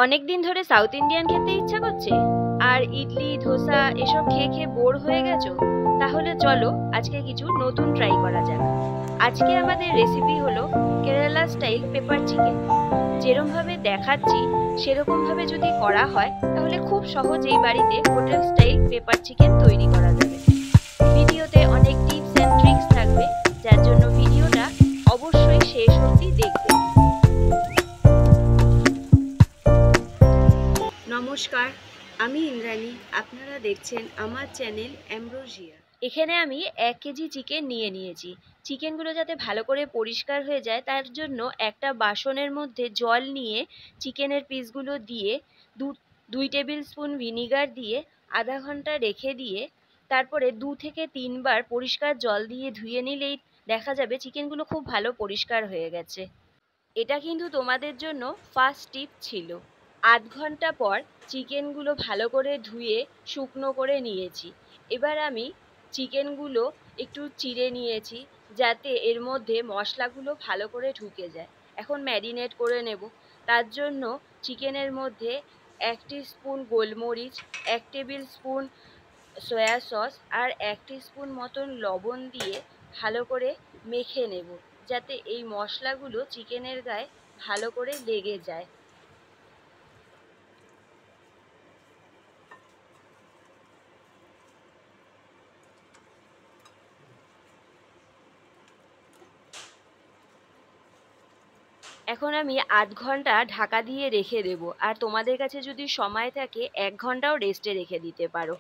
অনেক দিন ধরে সাউথ ইন্ডিয়ান খেতে ইচ্ছা করছে, আর ইডলি ধোসা এসব খেয়ে খেয়ে বোর হয়ে গেছো? তাহলে চলো আজকে কিছু নতুন ট্রাই করা যাক। আজকে আমাদের রেসিপি হলো কেরালা স্টাইল পেপার চিকেন। যেরকম ভাবে দেখাচ্ছি সেরকম ভাবে যদি করা হয় তাহলে খুব সহজেই বাড়িতে হোটেল স্টাইল পেপার চিকেন তৈরি করা যাবে। ভিডিওতে অনেক টিপস এন্ড ট্রিক্স থাকবে, যার জন্য ভিডিওটা অবশ্যই শেষ অবধি দেখবে। নমস্কার, আমি ইন্দ্রাণী। আপনারা দেখছেন আমার চ্যানেল অ্যাম্ব্রোসিয়া। এখানে আমি 1 কেজি চিকেন নিয়ে নিয়েছি। চিকেনগুলো যাতে ভালো করে পরিষ্কার হয়ে যায় তার জন্য একটা বাসনের মধ্যে জল নিয়ে চিকেনের পিসগুলো দিয়ে 2 টেবিল স্পুন ভিনিগার দিয়ে আধা ঘন্টা রেখে দিয়ে তারপরে 2 থেকে 3 বার পরিষ্কার জল দিয়ে ধুয়ে নিলেই দেখা যাবে চিকেনগুলো খুব ভালো পরিষ্কার হয়ে গেছে। এটা কিন্তু তোমাদের জন্য ফার্স্ট টিপ ছিল। আধ ঘন্টা পর চিকেনগুলো ভালো করে ধুয়ে শুকনো করে নিয়েছি। এবার আমি চিকেনগুলো একটু চিড়ে নিয়েছি, যাতে এর মধ্যে মশলাগুলো ভালো করে ঢুকে যায়। এখন ম্যারিনেট করে নেব। তার জন্য চিকেনের মধ্যে 1 টিস্পুন গোলমরিচ, 1 টেবিল স্পুন সয়া সস আর 1 টিস্পুন মতন লবণ দিয়ে ভালো করে মেখে নেব, যাতে এই মশলাগুলো চিকেনের গায়ে ভালো করে লেগে যায়। এখন আমি আধ ঘন্টা ঢাকা দিয়ে রেখে দেব, আর তোমাদের কাছে যদি সময় থাকে 1 ঘন্টাও রেস্টে রেখে দিতে পারো।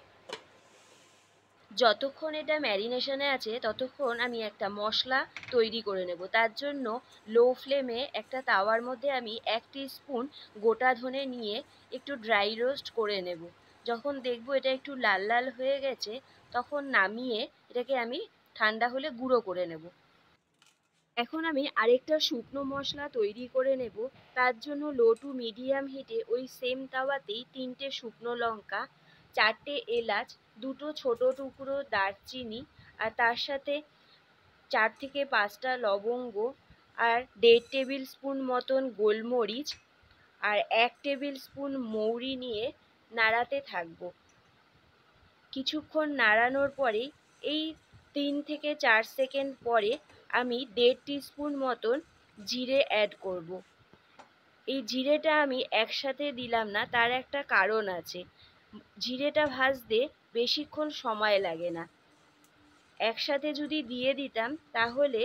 যতক্ষণ এটা ম্যারিনেশনে আছে ততক্ষণ আমি একটা মশলা তৈরি করে নেব। তার জন্য লো ফ্লেমে একটা তাওয়ার মধ্যে আমি 1 টিস্পুন গোটা ধনে নিয়ে একটু ড্রাই রোস্ট করে নেব। যখন দেখবো এটা একটু লাল লাল হয়ে গেছে তখন নামিয়ে এটাকে আমি ঠান্ডা হলে গুঁড়ো করে নেব। এখন আমি আরেকটা শুকনো মশলা তৈরি করে নেব। তার জন্য লো টু মিডিয়াম হিটে ওই সেম তাওয়াতেই 3টে শুকনো লঙ্কা, 4টে এলাচ, 2টো ছোট টুকরো দারচিনি, আর তার সাথে 4 থেকে 5টা লবঙ্গ, আর 1.5 টেবিল স্পুন মতন গোলমরিচ, আর 1 টেবিল স্পুন মৌরি নিয়ে নাড়াতে থাকবো। কিছুক্ষণ নাড়ানোর পরে এই 3 থেকে 4 সেকেন্ড পরে আমি 1.5 টিস্পুন মতন জিরে অ্যাড করব। এই জিরেটা আমি একসাথে দিলাম না, তার একটা কারণ আছে। জিরেটা ভাজতে বেশিক্ষণ সময় লাগে না। একসাথে যদি দিয়ে দিতাম তাহলে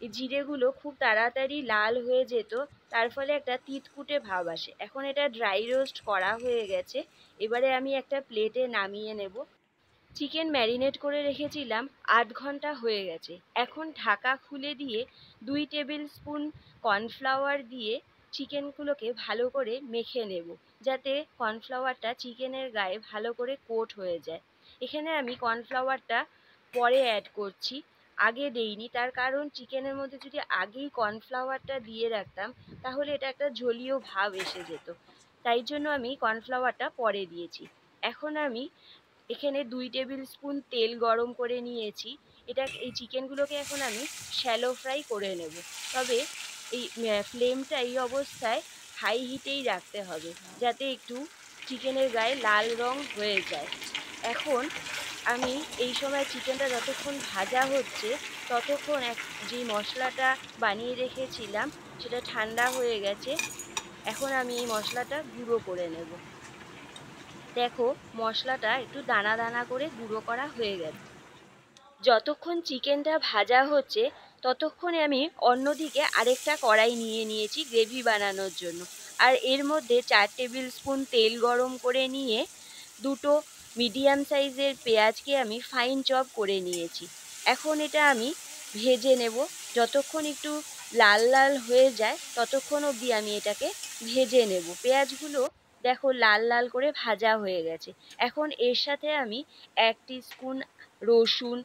এই জিরেগুলো খুব তাড়াতাড়ি লাল হয়ে যেত, তার ফলে একটা তিতকুটে ভাব আসে। এখন এটা ড্রাই রোস্ট করা হয়ে গেছে, এবারে আমি একটা প্লেটে নামিয়ে নেব। চিকেন ম্যারিনেট করে রেখেছিলাম, আধ ঘন্টা হয়ে গেছে। এখন ঢাকা খুলে দিয়ে 2 টেবিল স্পুন কর্নফ্লাওয়ার দিয়ে চিকেনগুলোকে ভালো করে মেখে নেব, যাতে কর্নফ্লাওয়ারটা চিকেনের গায়ে ভালো করে কোট হয়ে যায়। এখানে আমি কর্নফ্লাওয়ারটা পরে অ্যাড করছি, আগে দেইনি। তার কারণ চিকেনের মধ্যে যদি আগেই কর্নফ্লাওয়ারটা দিয়ে রাখতাম তাহলে এটা একটা জলীয় ভাব এসে যেত। তাই জন্য আমি কর্নফ্লাওয়ারটা পরে দিয়েছি। এখন আমি এখানে 2 টেবিল স্পুন তেল গরম করে নিয়েছি। এই চিকেনগুলোকে এখন আমি শ্যালো ফ্রাই করে নেব। তবে এই ফ্লেমটা এই অবস্থায় হাই হিটেই রাখতে হবে, যাতে একটু চিকেনের গায়ে লাল রং হয়ে যায়। এখন আমি এই সময় চিকেনটা যতক্ষণ ভাজা হচ্ছে ততক্ষণ যে মশলাটা বানিয়ে রেখেছিলাম সেটা ঠান্ডা হয়ে গেছে। এখন আমি এই মশলাটা গুঁড়ো করে নেব। দেখো, মশলাটা একটু দানা দানা করে গুঁড়ো করা হয়ে গেছে। যতক্ষণ চিকেনটা ভাজা হচ্ছে ততক্ষণে আমি অন্যদিকে আরেকটা কড়াই নিয়ে নিয়েছি গ্রেভি বানানোর জন্য। আর এর মধ্যে 4 টেবিল স্পুন তেল গরম করে নিয়ে 2টো মিডিয়াম সাইজের পেঁয়াজকে আমি ফাইন চপ করে নিয়েছি। এখন এটা আমি ভেজে নেব। যতক্ষণ একটু লাল লাল হয়ে যায় ততক্ষণ অবধি আমি এটাকে ভেজে নেব। পেঁয়াজগুলো দেখো লাল লাল করে ভাজা হয়ে গেছে। এখন এর সাথে আমি 1 টিস্পুন রসুন,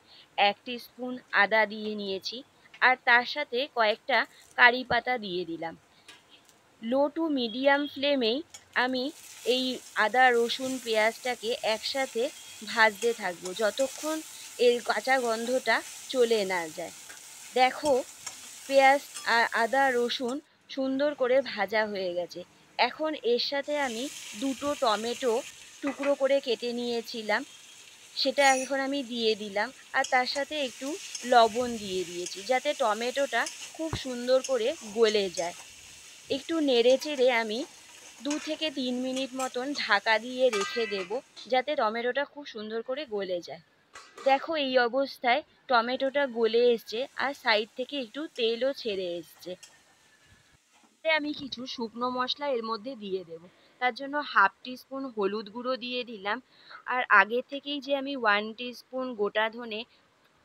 1 টিস্পুন আদা দিয়ে নিয়েছি, আর তার সাথে কয়েকটা কারি পাতা দিয়ে দিলাম। লো টু মিডিয়াম ফ্লেমেই আমি এই আদা রসুন পেঁয়াজটাকে একসাথে ভাজতে থাকবো, যতক্ষণ এর কাঁচা গন্ধটা চলে না যায়। দেখো, পেঁয়াজ আর আদা রসুন সুন্দর করে ভাজা হয়ে গেছে। এখন এর সাথে আমি 2টো টমেটো টুকরো করে কেটে নিয়েছিলাম, সেটা এখন আমি দিয়ে দিলাম। আর তার সাথে একটু লবণ দিয়ে দিয়েছি, যাতে টমেটোটা খুব সুন্দর করে গলে যায়। একটু নেড়ে চেড়ে আমি 2 থেকে 3 মিনিট মতন ঢাকা দিয়ে রেখে দেব, যাতে টমেটোটা খুব সুন্দর করে গলে যায়। দেখো এই অবস্থায় টমেটোটা গলে এসছে আর সাইড থেকে একটু তেলও ছেড়ে এসছে। আমি কিছু শুকনো মশলা এর মধ্যে দিয়ে দেব। তার জন্য 1/2 টিস্পুন হলুদ গুঁড়ো দিয়ে দিলাম। আর আগে থেকেই যে আমি 1 টিস্পুন গোটা ধনে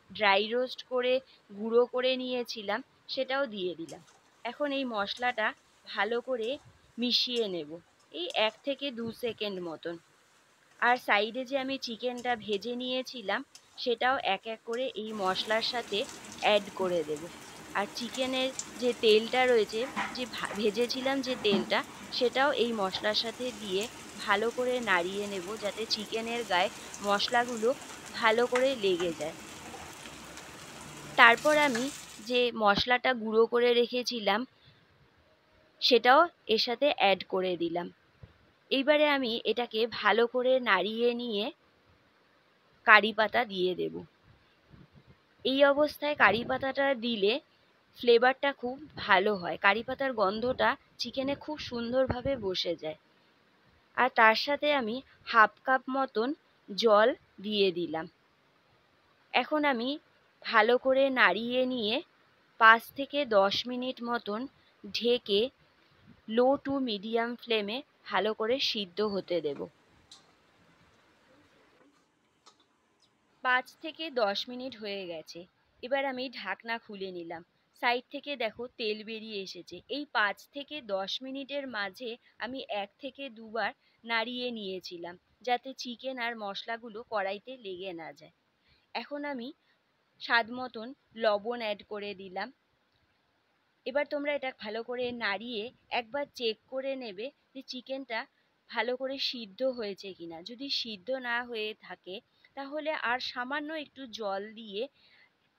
ড্রাই রোস্ট করে গুঁড়ো করে নিয়েছিলাম, সেটাও দিয়ে দিলাম। এখন এই মশলাটা ভালো করে মিশিয়ে নেব, এই 1 থেকে 2 সেকেন্ড মতন। আর সাইডে যে আমি চিকেনটা ভেজে নিয়েছিলাম, সেটাও এক এক করে এই মশলার সাথে অ্যাড করে দেব। আর চিকেনের যে তেলটা রয়েছে, যে ভেজেছিলাম যে তেলটা, সেটাও এই মশলার সাথে দিয়ে ভালো করে নাড়িয়ে নেব, যাতে চিকেনের গায়ে মশলাগুলো ভালো করে লেগে যায়। তারপর আমি যে মশলাটা গুঁড়ো করে রেখেছিলাম, সেটাও এর সাথে অ্যাড করে দিলাম। এইবারে আমি এটাকে ভালো করে নাড়িয়ে নিয়ে কারি পাতা দিয়ে দেব। এই অবস্থায় কারি পাতাটা দিলে ফ্লেভারটা খুব ভালো হয়, কারি পাতার গন্ধটা চিকেনে খুব সুন্দরভাবে বসে যায়। আর তার সাথে আমি 1/2 কাপ মতন জল দিয়ে দিলাম। এখন আমি ভালো করে নাড়িয়ে নিয়ে 5 থেকে 10 মিনিট মতন ঢেকে লো টু মিডিয়াম ফ্লেমে ভালো করে সিদ্ধ হতে দেব। 5 থেকে 10 মিনিট হয়ে গেছে। এবার আমি ঢাকনা খুলে নিলাম। সাইড থেকে দেখো তেল বেরিয়ে এসেছে। এই 5 থেকে 10 মিনিটের মাঝে আমি 1 থেকে 2 বার নাড়িয়ে নিয়েছিলাম, যাতে চিকেন আর মশলাগুলো কড়াইতে লেগে না যায়। এখন আমি স্বাদ মতন লবণ অ্যাড করে দিলাম। এবার তোমরা এটা ভালো করে নাড়িয়ে একবার চেক করে নেবে যে চিকেনটা ভালো করে সিদ্ধ হয়েছে কিনা। যদি সিদ্ধ না হয়ে থাকে, তাহলে আর সামান্য একটু জল দিয়ে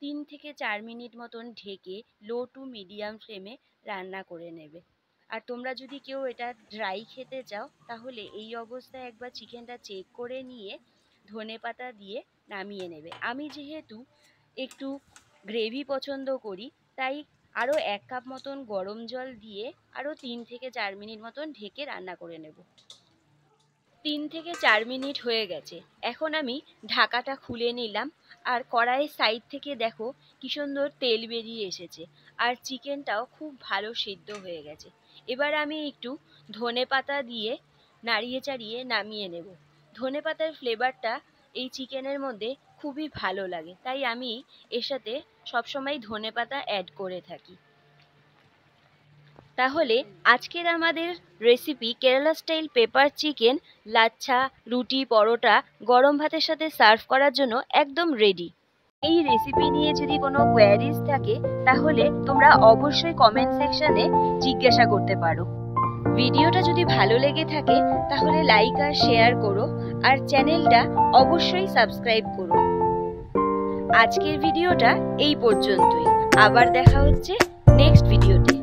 3 থেকে 4 মিনিট মতন ঢেকে লো টু মিডিয়াম ফ্লেমে রান্না করে নেবে। আর তোমরা যদি কেউ এটা ড্রাই খেতে চাও, তাহলে এই অবস্থায় একবার চিকেনটা চেক করে নিয়ে ধনেপাতা দিয়ে নামিয়ে নেবে। আমি যেহেতু একটু গ্রেভি পছন্দ করি, তাই আরও 1 কাপ মতন গরম জল দিয়ে আরও 3 থেকে 4 মিনিট মতন ঢেকে রান্না করে নেব। 3 থেকে 4 মিনিট হয়ে গেছে। এখন আমি ঢাকাটা খুলে নিলাম। আর কড়াইয়ের সাইড থেকে দেখো কি সুন্দর তেল বেরিয়ে এসেছে, আর চিকেনটাও খুব ভালো সিদ্ধ হয়ে গেছে। এবার আমি একটু ধনেপাতা দিয়ে নাড়িয়ে চাড়িয়ে নামিয়ে নেব। ধনেপাতার ফ্লেভারটা এই চিকেনের মধ্যে খুবই ভালো লাগে, তাই আমি এর সাথে সবসময় ধনেপাতা অ্যাড করে থাকি। তাহলে আজকের আমাদের recipe Kerala style pepper chicken lachha, রুটি, পরোটা, গরম ভাতের সাথে সার্ভ করার জন্য একদম রেডি। এই রেসিপি নিয়ে যদি কোনো কোয়ারিজ থাকে, তাহলে তোমরা অবশ্যই কমেন্ট সেকশনে জিজ্ঞাসা করতে পারো। ভিডিওটা যদি ভালো লেগে থাকে, তাহলে লাইক আর শেয়ার করো, আর চ্যানেলটা অবশ্যই সাবস্ক্রাইব করো। আজকের ভিডিওটা এই পর্যন্তই। আবার দেখা হচ্ছে নেক্সট ভিডিওতে।